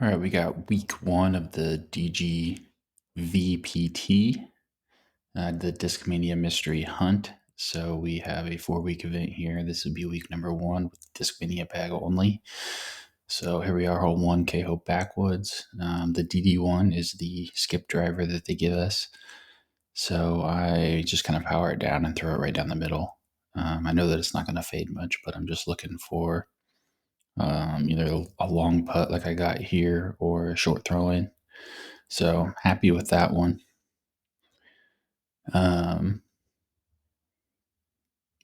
All right, we got week one of the DGVPT, the Discmania Mystery Hunt. So we have a 4-week event here. This would be week number one with Discmania bag only. So here we are, hole 1, K-Hope Backwoods. The DD1 is the skip driver that they give us. So I just kind of power it down and throw it right down the middle. I know that it's not going to fade much, but I'm just looking for either a long putt like I got here or a short throw in. So happy with that one.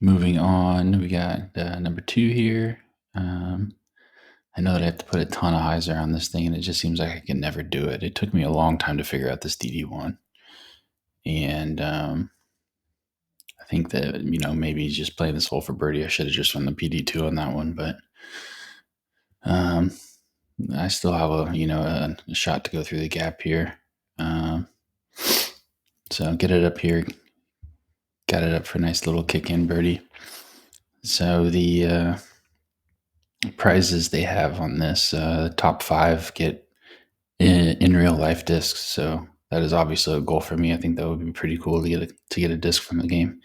Moving on, we got number 2 here. I know that I have to put a ton of hyzer on this thing, and it just seems like I can never do it. It took me a long time to figure out this DD1. And I think that, maybe just playing this hole for birdie, I should have just won the PD2 on that one. But I still have a shot to go through the gap here. So get it up here. Got it up for a nice little kick-in birdie. So the prizes they have on this, top 5 get in real life discs. So that is obviously a goal for me. I think that would be pretty cool to get a disc from the game.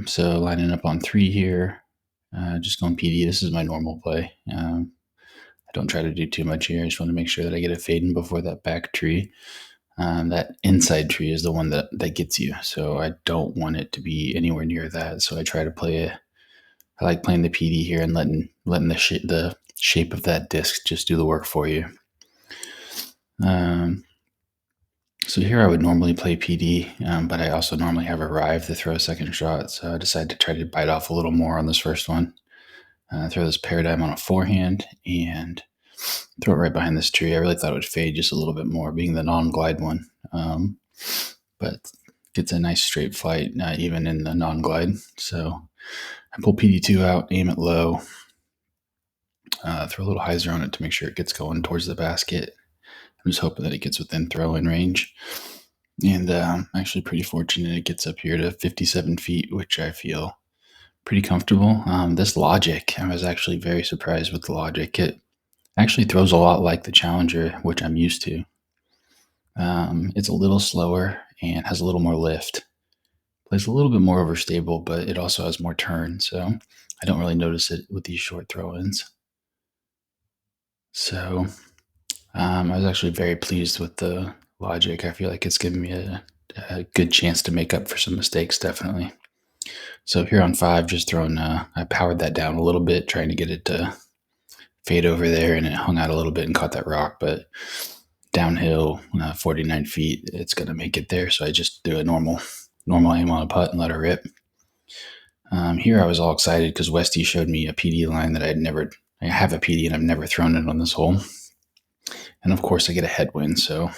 So lining up on 3 here, just going PD. This is my normal play. I don't try to do too much here. I just want to make sure that I get it fading before that back tree. That inside tree is the one that gets you. So I don't want it to be anywhere near that. So I try to play it. I like playing the PD here and letting the shape of that disc just do the work for you. So here I would normally play PD, but I also normally have arrive to throw a second shot. So I decided to try to bite off a little more on this first one. Throw this paradigm on a forehand and throw it right behind this tree. I really thought it would fade just a little bit more, being the non-glide one. But gets a nice straight flight, even in the non-glide. So I pull PD2 out, aim it low, throw a little hyzer on it to make sure it gets going towards the basket. I'm just hoping that it gets within throw-in range. And I'm actually pretty fortunate it gets up here to 57 feet, which I feel pretty comfortable. This logic, I was actually very surprised with the logic. It actually throws a lot like the Challenger, which I'm used to. It's a little slower and has a little more lift. Plays a little bit more overstable, but it also has more turn, so I don't really notice it with these short throw-ins. So I was actually very pleased with the logic. I feel like it's given me a good chance to make up for some mistakes, definitely. So here on 5, just throwing, I powered that down a little bit, trying to get it to fade over there, and it hung out a little bit and caught that rock, but downhill, 49 feet, it's going to make it there. So I just do a normal aim on a putt and let her rip. Here I was all excited because Westy showed me a PD line that I have a PD and I've never thrown it on this hole. And of course I get a headwind, so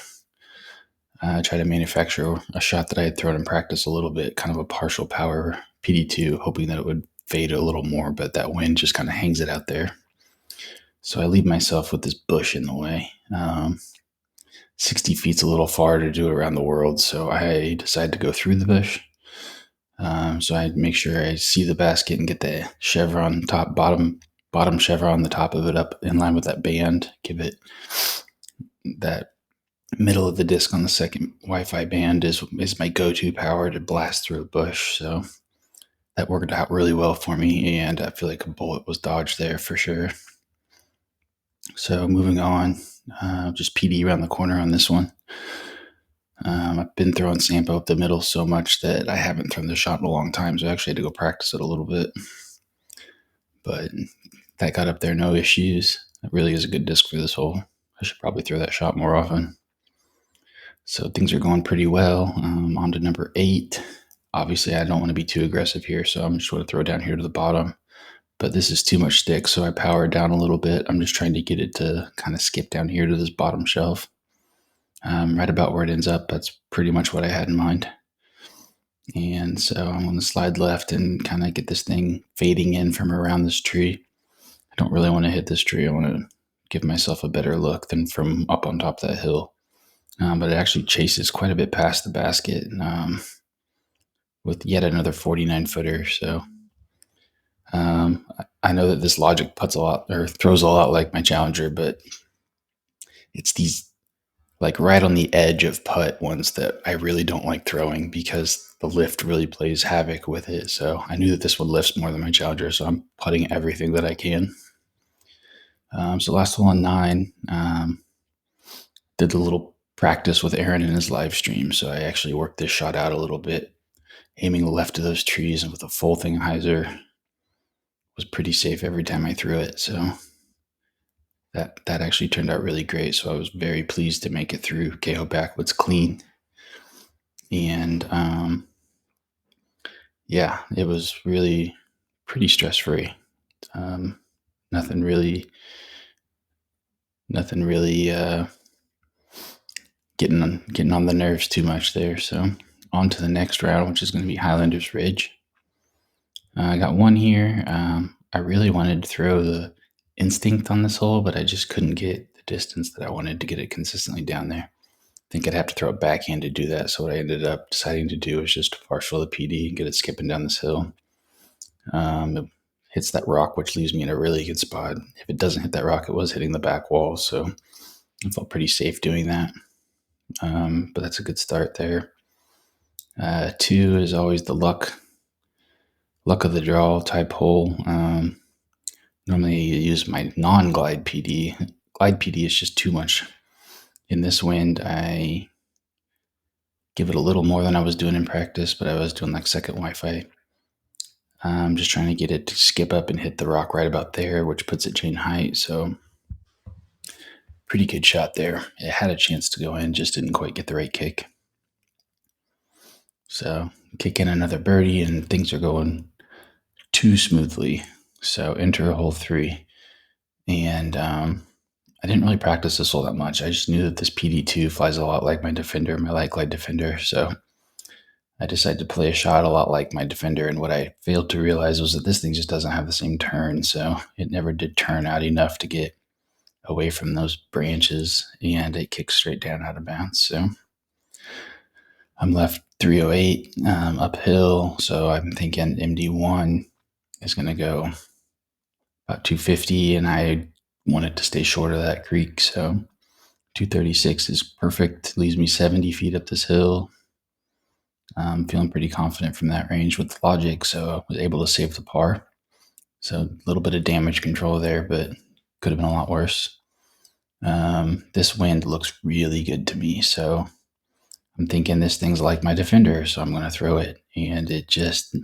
I try to manufacture a shot that I had thrown in practice a little bit, kind of a partial power PD2, hoping that it would fade a little more, but that wind just kind of hangs it out there. So I leave myself with this bush in the way. 60 feet's a little far to do around the world, so I decide to go through the bush. So I make sure I see the basket and get the chevron bottom chevron, the top of it up in line with that band. Give it that middle of the disc on the second Wi-Fi band is my go-to power to blast through a bush. So that worked out really well for me, and I feel like a bullet was dodged there for sure. So moving on, just PD around the corner on this one. I've been throwing Sampo up the middle so much that I haven't thrown the shot in a long time, so I actually had to go practice it a little bit. But that got up there, no issues. It really is a good disc for this hole. I should probably throw that shot more often. So things are going pretty well. On to number 8. Obviously, I don't want to be too aggressive here, so I'm just going to throw it down here to the bottom. But this is too much stick, so I power it down a little bit. I'm just trying to get it to kind of skip down here to this bottom shelf. Right about where it ends up, that's pretty much what I had in mind. And so I'm going to slide left and kind of get this thing fading in from around this tree. I don't really want to hit this tree. I want to give myself a better look than from up on top of that hill. But it actually chases quite a bit past the basket with yet another 49-footer. So I know that this logic puts a lot or throws a lot like my Challenger, but It's these like right on the edge of putt ones that I really don't like throwing because the lift really plays havoc with it. So I knew that this one lifts more than my Challenger, so I'm putting everything that I can. So last hole on 9, did the little practice with Aaron in his live stream. So I actually worked this shot out a little bit, aiming left of those trees, and with a full thing hyzer, was pretty safe every time I threw it. So that actually turned out really great. So I was very pleased to make it through KO backwoods clean. And yeah, it was really pretty stress free. Nothing really getting on the nerves too much there. So on to the next round, which is going to be Highlanders Ridge. I got one here. I really wanted to throw the instinct on this hole, but I just couldn't get the distance that I wanted to get it consistently down there. I think I'd have to throw it backhand to do that. So what I ended up deciding to do was just partial the PD and get it skipping down this hill. It hits that rock, which leaves me in a really good spot. If it doesn't hit that rock, it was hitting the back wall. So I felt pretty safe doing that. But that's a good start there. 2 is always the luck of the draw type hole. Normally I use my non-glide PD. Glide PD is just too much. In this wind, I give it a little more than I was doing in practice, but I was doing like second Wi-Fi. I'm just trying to get it to skip up and hit the rock right about there, which puts it chain height. So pretty good shot there. It had a chance to go in, just didn't quite get the right kick. So kick in another birdie and things are going too smoothly. So enter hole 3. And I didn't really practice this hole that much. I just knew that this PD2 flies a lot like my Defender, my light glide Defender. So I decided to play a shot a lot like my Defender. And what I failed to realize was that this thing just doesn't have the same turn. So it never did turn out enough to get away from those branches. And it kicks straight down out of bounds. So I'm left 308 uphill. So I'm thinking MD1 is going to go about 250, and I wanted to stay short of that creek, so 236 is perfect. Leaves me 70 feet up this hill. I'm feeling pretty confident from that range with logic, so I was able to save the par. So a little bit of damage control there, but could have been a lot worse. This wind looks really good to me, so I'm thinking this thing's like my Defender, so I'm going to throw it, and it just,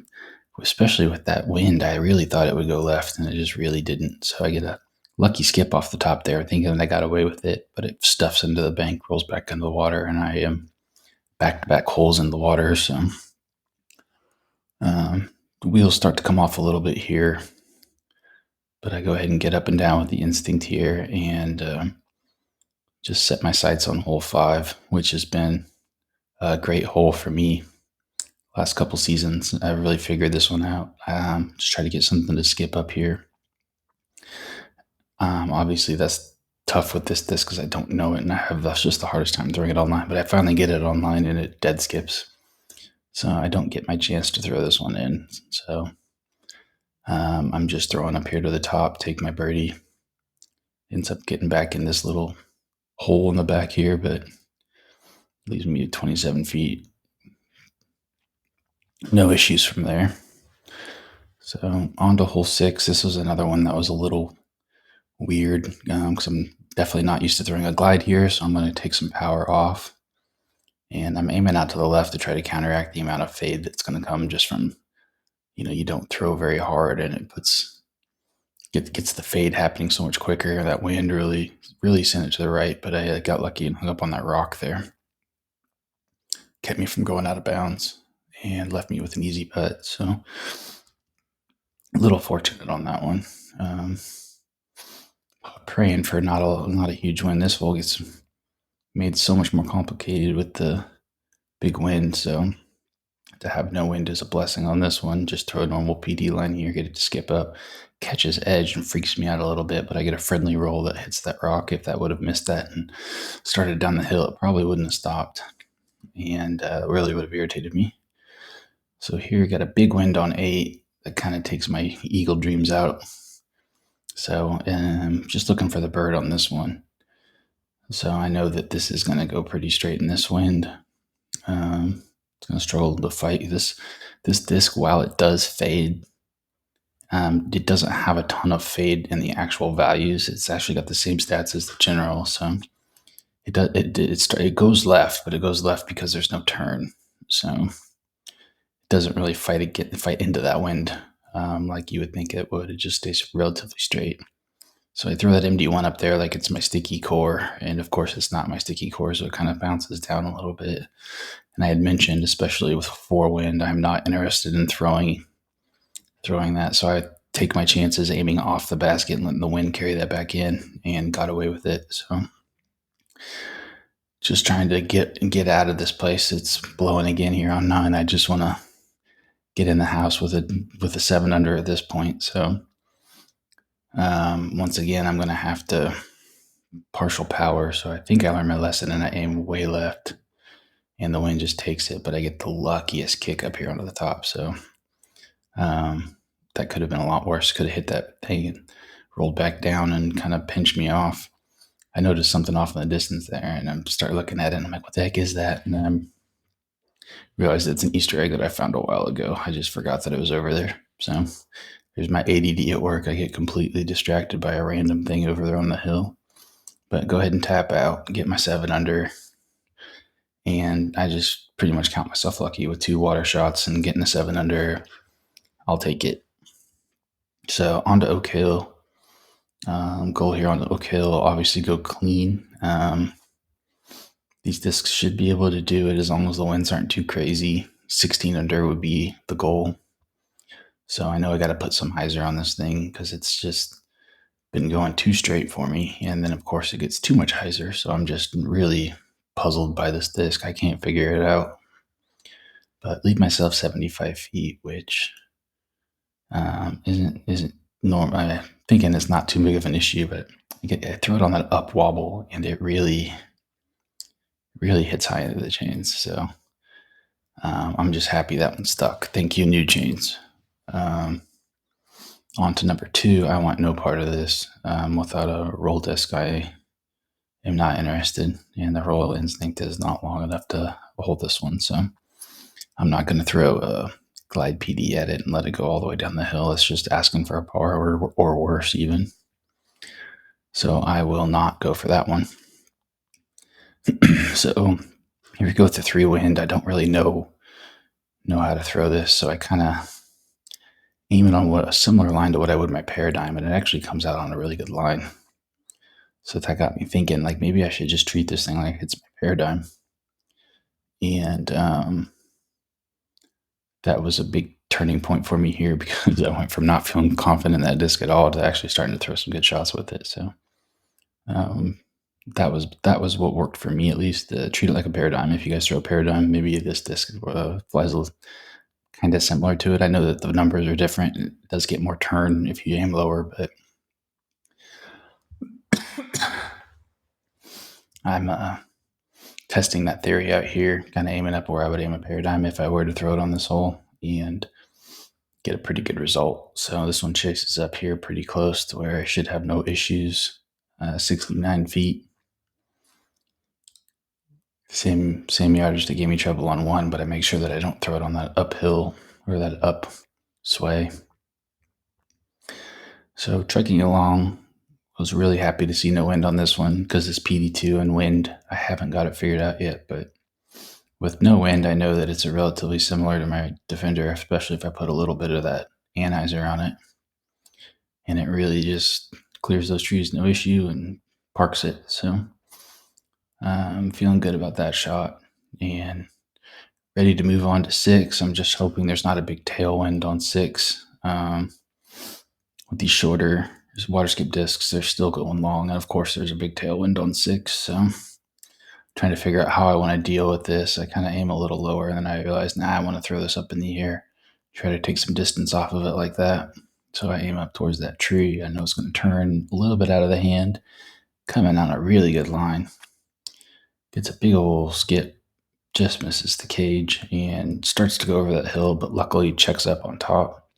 especially with that wind, I really thought it would go left, and it just really didn't. So I get a lucky skip off the top there, thinking I got away with it, but it stuffs into the bank, rolls back into the water, and I am back-to-back holes in the water. So the wheels start to come off a little bit here, but I go ahead and get up and down with the instinct here and just set my sights on hole 5, which has been a great hole for me last couple seasons. I really figured this one out. Just try to get something to skip up here. Obviously that's tough with this disc because I don't know it, and that's just the hardest time throwing it online. But I finally get it online, and it dead skips, so I don't get my chance to throw this one in. So I'm just throwing up here to the top, take my birdie. Ends up getting back in this little hole in the back here, but leaves me 27 feet. No issues from there. So on to hole 6. This was another one that was a little weird because I'm definitely not used to throwing a glide here, so I'm going to take some power off, and I'm aiming out to the left to try to counteract the amount of fade that's going to come just from, you don't throw very hard, and it gets the fade happening so much quicker. That wind really sent it to the right, but I got lucky and hung up on that rock there, kept me from going out of bounds and left me with an easy putt. So a little fortunate on that one. Praying for not a huge wind. This hole gets made so much more complicated with the big wind, so to have no wind is a blessing on this one. Just throw a normal PD line here, get it to skip up, catches edge and freaks me out a little bit, but I get a friendly roll that hits that rock. If that would have missed that and started down the hill, it probably wouldn't have stopped, and really would have irritated me. So here, got a big wind on 8 that kind of takes my eagle dreams out. So just looking for the bird on this one. So I know that this is going to go pretty straight in this wind. It's going to struggle to fight this disc. While it does fade, it doesn't have a ton of fade in the actual values. It's actually got the same stats as the general. So it goes left, but it goes left because there's no turn. So it doesn't really fight into that wind like you would think it would. It just stays relatively straight. So I throw that MD1 up there like it's my sticky core, and of course it's not my sticky core, so it kind of bounces down a little bit. And I had mentioned, especially with 4-wind, I'm not interested in throwing that. So I take my chances aiming off the basket and letting the wind carry that back in, and got away with it. So just trying to get out of this place. It's blowing again here on 9. I just want to get in the house with a 7 under at this point. So once again, I'm going to have to partial power. So I think I learned my lesson, and I aim way left, and the wind just takes it. But I get the luckiest kick up here onto the top. So that could have been a lot worse. Could have hit that thing and rolled back down and kind of pinched me off. I noticed something off in the distance there, and I start looking at it, and I'm like, what the heck is that? And I realized it's an Easter egg that I found a while ago. I just forgot that it was over there. So there's my ADD at work. I get completely distracted by a random thing over there on the hill. But go ahead and tap out, get my 7 under, and I just pretty much count myself lucky with 2 water shots and getting a 7 under. I'll take it. So on to Oak Hill. Goal here on the Oak Hill, obviously go clean. These discs should be able to do it as long as the winds aren't too crazy. 16 under would be the goal. So I know I got to put some hyzer on this thing because it's just been going too straight for me. And then, of course, it gets too much hyzer. So I'm just really puzzled by this disc. I can't figure it out. But leave myself 75 feet, which isn't normal. I'm thinking it's not too big of an issue, but I throw it on that up wobble, and it really hits high into the chains. So I'm just happy that one stuck. Thank you, new chains. On to number 2. I want no part of this. Without a roll disc, I am not interested, and the roll instinct is not long enough to hold this one. So I'm not going to throw a glide PD at it and let it go all the way down the hill. It's just asking for a par or worse even. So I will not go for that one. So here we go with the 3-wind. I don't really know how to throw this, so I kind of aim it on a similar line to what I would my paradigm, and it actually comes out on a really good line. So that got me thinking, like, maybe I should just treat this thing like it's my paradigm. And that was a big turning point for me here, because I went from not feeling confident in that disc at all to actually starting to throw some good shots with it. So that was what worked for me, at least. Treat it like a paradigm. If you guys throw a paradigm, maybe this disc flies kind of similar to it. I know that the numbers are different. It does get more turn if you aim lower, but I'm testing that theory out here, kind of aiming up where I would aim a paradigm if I were to throw it on this hole, and get a pretty good result. So this one chases up here pretty close to where I should have no issues. 69 feet. Same yardage that gave me trouble on 1, but I make sure that I don't throw it on that uphill or that up sway. So trekking along, I was really happy to see no wind on this one, because this PD2 and wind, I haven't got it figured out yet, but with no wind, I know that it's relatively similar to my Defender, especially if I put a little bit of that anhyzer on it. And it really just clears those trees, no issue, and parks it. So I'm feeling good about that shot, and ready to move on to 6. I'm just hoping there's not a big tailwind on 6. With these shorter waterscape discs, they're still going long, and of course there's a big tailwind on 6. So trying to figure out how I want to deal with this. I kind of aim a little lower, and then I realized, I want to throw this up in the air, try to take some distance off of it like that. So I aim up towards that tree. I know it's going to turn a little bit out of the hand, coming on a really good line. Gets a big old skip, just misses the cage, and starts to go over that hill, but luckily checks up on top.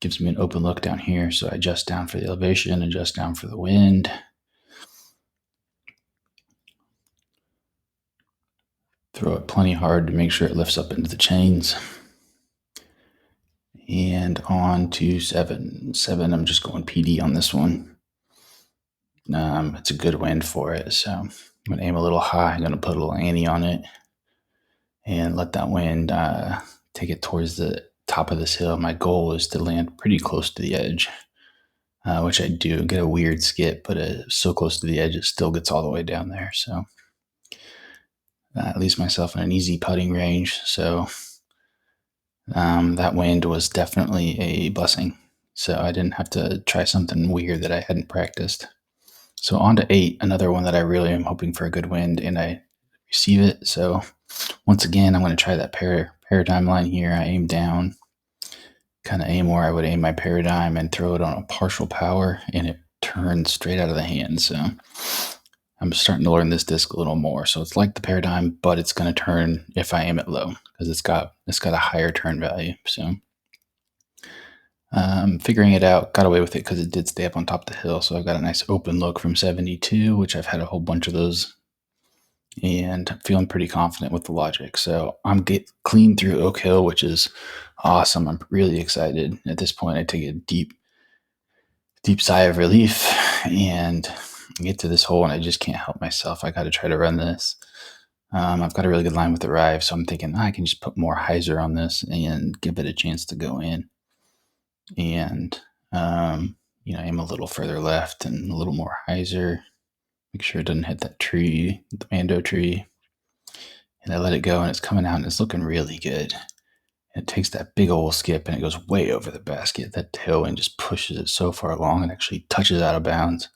Gives me an open look down here, so I adjust down for the elevation, adjust down for the wind. Throw it plenty hard to make sure it lifts up into the chains. And on to 7. 7, I'm just going PD on this one. It's a good wind for it, so I'm going to aim a little high. I'm going to put a little ante on it and let that wind take it towards the top of this hill. My goal is to land pretty close to the edge, which I do. Get a weird skip, but so close to the edge it still gets all the way down there. So that leaves myself in an easy putting range. So that wind was definitely a blessing. So I didn't have to try something weird that I hadn't practiced. So on to 8, another one that I really am hoping for a good wind, and I receive it. So once again, I'm going to try that paradigm line here. I aim down, kind of aim where I would aim my paradigm and throw it on a partial power, and it turns straight out of the hand. So I'm starting to learn this disc a little more. So it's like the paradigm, but it's going to turn if I aim it low because it's got a higher turn value. So figuring it out, got away with it because it did stay up on top of the hill. So I've got a nice open look from 72, which I've had a whole bunch of those, and I'm feeling pretty confident with the logic. So I'm get clean through Oak Hill, which is awesome. I'm really excited. At this point, I take a deep sigh of relief and get to this hole, and I just can't help myself. I got to try to run this. I've got a really good line with the Rive, so I'm thinking I can just put more hyzer on this and give it a chance to go in. And aim a little further left and a little more hyzer. Make sure it doesn't hit that tree, the Mando tree. And I let it go, and it's coming out, and it's looking really good. And it takes that big old skip, and it goes way over the basket. That tailwind just pushes it so far along and actually touches out of bounds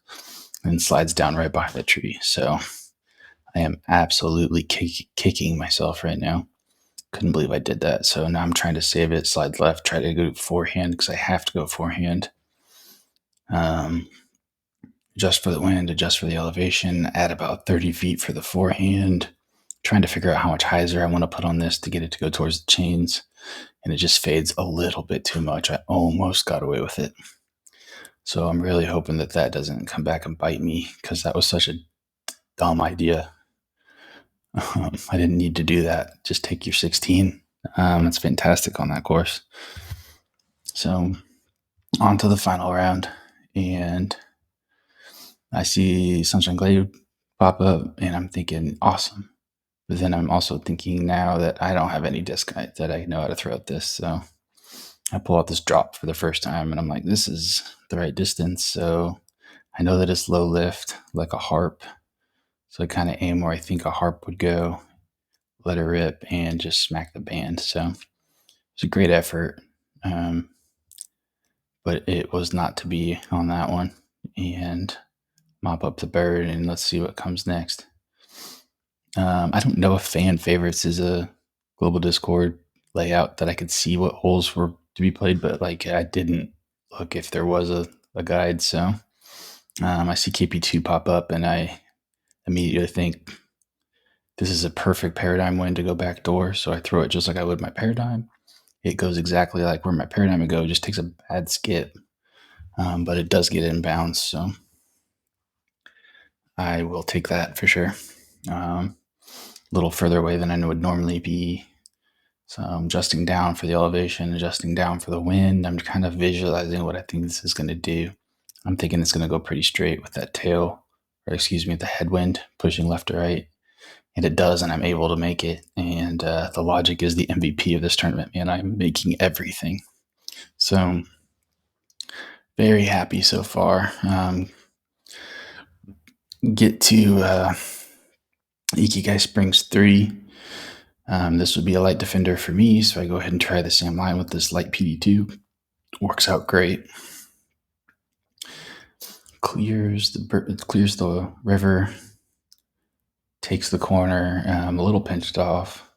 and slides down right behind the tree. So I am absolutely kicking myself right now. Couldn't believe I did that. So now I'm trying to save it, slide left, try to go forehand because I have to go forehand. Adjust for the wind, adjust for the elevation, add about 30 feet for the forehand. Trying to figure out how much hyzer I want to put on this to get it to go towards the chains. And it just fades a little bit too much. I almost got away with it. So I'm really hoping that doesn't come back and bite me because that was such a dumb idea. I didn't need to do that. Just take your 16. That's fantastic on that course. So on to the final round, and I see Sunshine Glade pop up, and I'm thinking, awesome. But then I'm also thinking now that I don't have any disc that I know how to throw at this. So I pull out this drop for the first time, and I'm like, this is the right distance. So I know that it's low lift, like a harp. So I kind of aim where I think a harp would go, let it rip, and just smack the band. So it's a great effort, but it was not to be on that one. And mop up the bird, and let's see what comes next. I don't know if fan favorites is a global Discord layout that I could see what holes were to be played, but I didn't look if there was a guide. So I see KP2 pop up, and I immediately think this is a perfect paradigm wind to go backdoor. So I throw it just like I would my paradigm. It goes exactly like where my paradigm would go, just takes a bad skip, but it does get inbounds. So I will take that for sure. A little further away than I would normally be. So I'm adjusting down for the elevation, adjusting down for the wind. I'm kind of visualizing what I think this is going to do. I'm thinking it's going to go pretty straight with that the headwind pushing left to right. And it does, and I'm able to make it. And the logic is the MVP of this tournament, man. I'm making everything. So very happy so far. Get to Ikigai Springs 3. This would be a light defender for me, so I go ahead and try the same line with this light PD2. Works out great. Clears the river, takes the corner. I'm a little pinched off.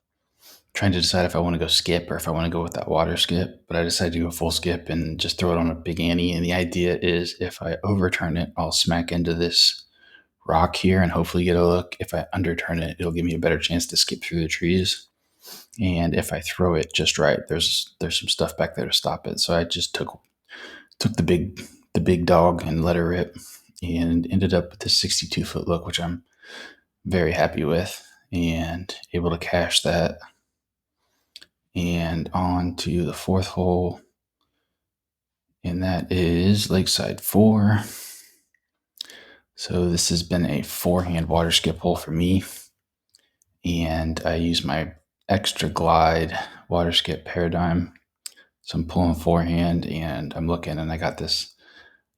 Trying to decide if I want to go skip or if I want to go with that water skip, but I decided to go full skip and just throw it on a big ante. And the idea is if I overturn it, I'll smack into this rock here and hopefully get a look. If I underturn it, it'll give me a better chance to skip through the trees. And if I throw it just right, there's some stuff back there to stop it. So I just took the big dog and let her rip, and ended up with this 62-foot look, which I'm very happy with. and able to cash that. And on to the fourth hole, and that is Lakeside 4. So this has been a 4-hand water skip hole for me, and I use my extra glide water skip paradigm. So I'm pulling 4-hand, and I'm looking, and I got this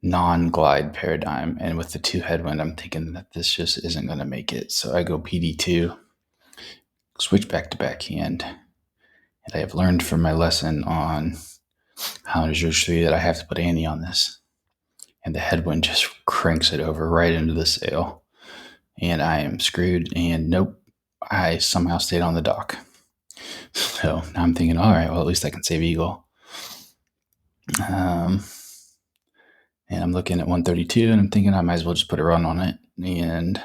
non-glide paradigm, and with the 2 headwind, I'm thinking that this just isn't going to make it. So I go PD2, switch back to backhand, and I have learned from my lesson on Highlander 3 that I have to put ante on this, and the headwind just cranks it over right into the sail, and I am screwed. And nope, I somehow stayed on the dock. So now I'm thinking, all right, well, at least I can save eagle. And I'm looking at 132, and I'm thinking I might as well just put a run on it, and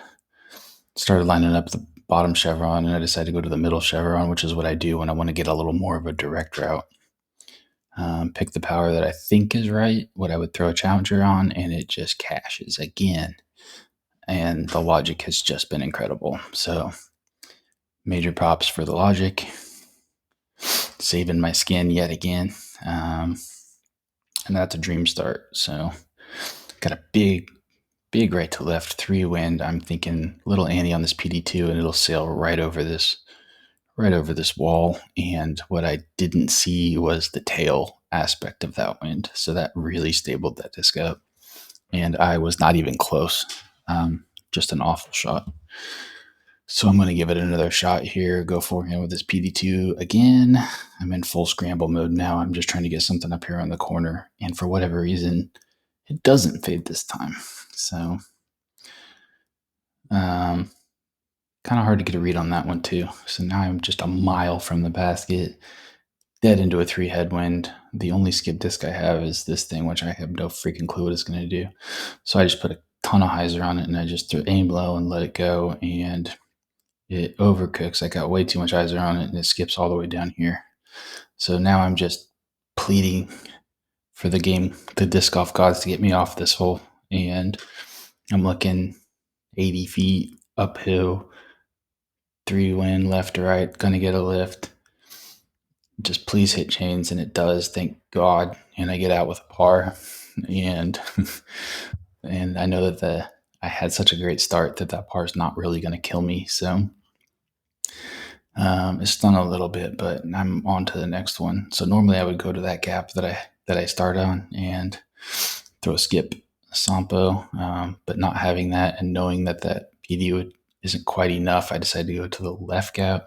started lining up the bottom chevron, and I decided to go to the middle chevron, which is what I do when I want to get a little more of a direct route. Pick the power that I think is right, what I would throw a challenger on, and it just cashes again. And the logic has just been incredible. So major props for the logic, saving my skin yet again. And that's a dream start. So got a big right to left 3 wind. I'm thinking little ante on this PD2, and it'll sail right over this wall. And what I didn't see was the tail aspect of that wind. So that really stabled that disc up. And I was not even close. Just an awful shot. So I'm going to give it another shot here. Go forehand with this PD2 again. I'm in full scramble mode now. I'm just trying to get something up here on the corner. And for whatever reason, it doesn't fade this time. So kind of hard to get a read on that one too. So now I'm just a mile from the basket, dead into a 3 headwind. The only skip disc I have is this thing, which I have no freaking clue what it's going to do. So I just put a ton of hyzer on it, and I just threw aim low and let it go, and it overcooks. I got way too much hyzer on it, and it skips all the way down here. So now I'm just pleading for the disc golf gods to get me off this hole, and I'm looking 80 feet uphill, 3 wind, left to right, gonna get a lift. Just please hit chains, and it does, thank God. And I get out with a par, and and I know that I had such a great start that par is not really going to kill me. So it's stung a little bit, but I'm on to the next one. So normally I would go to that gap that I start on and throw a skip, a sampo, but not having that and knowing that PD isn't quite enough, I decided to go to the left gap,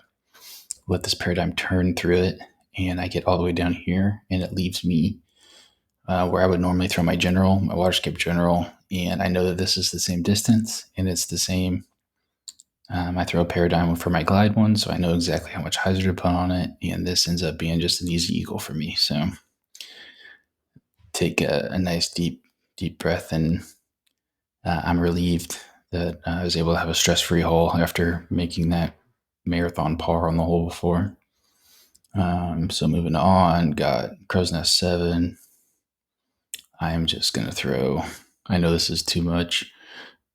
let this paradigm turn through it, and I get all the way down here, and it leaves me where I would normally throw my water skip general, and I know that this is the same distance, and it's the same. I throw a paradigm for my glide one, so I know exactly how much hyzer to put on it, and this ends up being just an easy eagle for me. So take a nice deep breath, and I'm relieved that I was able to have a stress-free hole after making that marathon par on the hole before. So moving on, got Crow's Nest 7. I'm just going to throw, I know this is too much,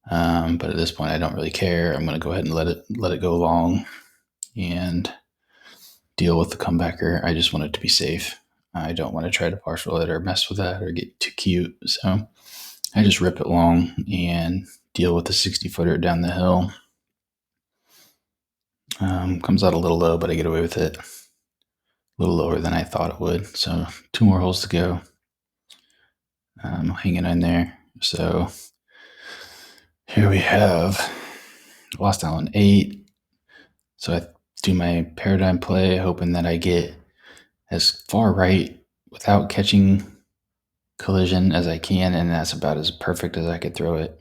but at this point I don't really care. I'm going to go ahead and let it go long and deal with the comebacker. I just want it to be safe. I don't want to try to partial it or mess with that or get too cute. So I just rip it long and deal with the 60-footer down the hill. Comes out a little low, but I get away with it. A little lower than I thought it would. So 2 more holes to go. Hanging in there. So here we have lost out on 8. So I do my paradigm play, hoping that I get as far right without catching collision as I can, and that's about as perfect as I could throw it.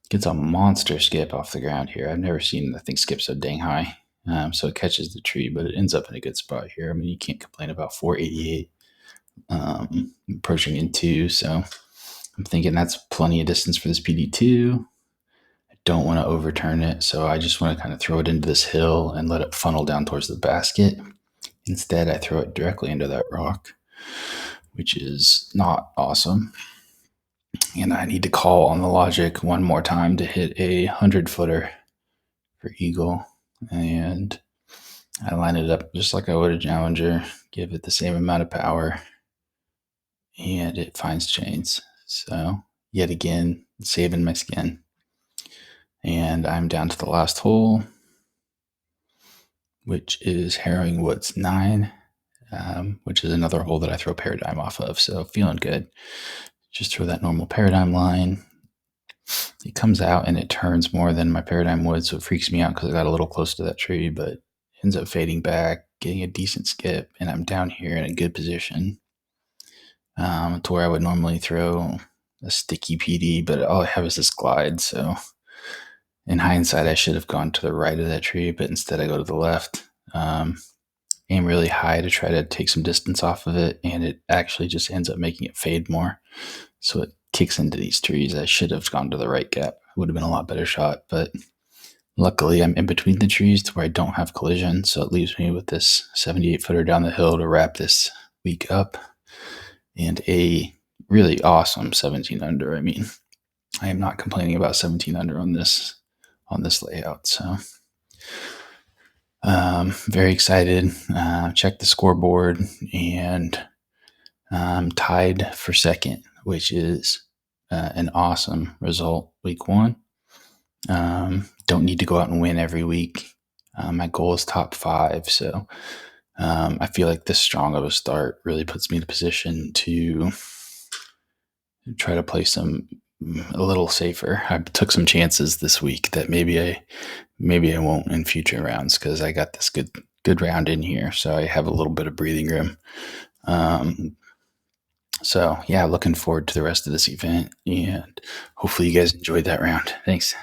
Gets a monster skip off the ground here. I've never seen the thing skip so dang high. So it catches the tree, but it ends up in a good spot here. I mean, you can't complain about 488 approaching in 2. So I'm thinking that's plenty of distance for this PD2. I don't want to overturn it, so I just want to kind of throw it into this hill and let it funnel down towards the basket. Instead, I throw it directly into that rock, which is not awesome. And I need to call on the logic one more time to hit a 100-footer for eagle. and I line it up just like I would a Challenger, give it the same amount of power, and it finds chains. So yet again, saving my skin. And I'm down to the last hole, which is Harrowing Woods 9, which is another hole that I throw Paradigm off of. So feeling good. Just throw that normal Paradigm line. It comes out and it turns more than my Paradigm would, so it freaks me out because I got a little close to that tree, but ends up fading back, getting a decent skip, and I'm down here in a good position to where I would normally throw a sticky PD, but all I have is this glide, so in hindsight, I should have gone to the right of that tree, but instead I go to the left. Aim really high to try to take some distance off of it, and it actually just ends up making it fade more. So it kicks into these trees. I should have gone to the right gap. It would have been a lot better shot, but luckily I'm in between the trees to where I don't have collision, so it leaves me with this 78-footer down the hill to wrap this week up, and a really awesome 17 under. I mean, I am not complaining about 17 under on this layout. So very excited. Check the scoreboard and tied for second, which is an awesome result week one. Don't need to go out and win every week. My goal is top 5. So I feel like this strong of a start really puts me in a position to try to play a little safer. I took some chances this week that maybe I won't in future rounds because I got this good round in here, so I have a little bit of breathing room. So yeah, looking forward to the rest of this event, and hopefully you guys enjoyed that round. Thanks.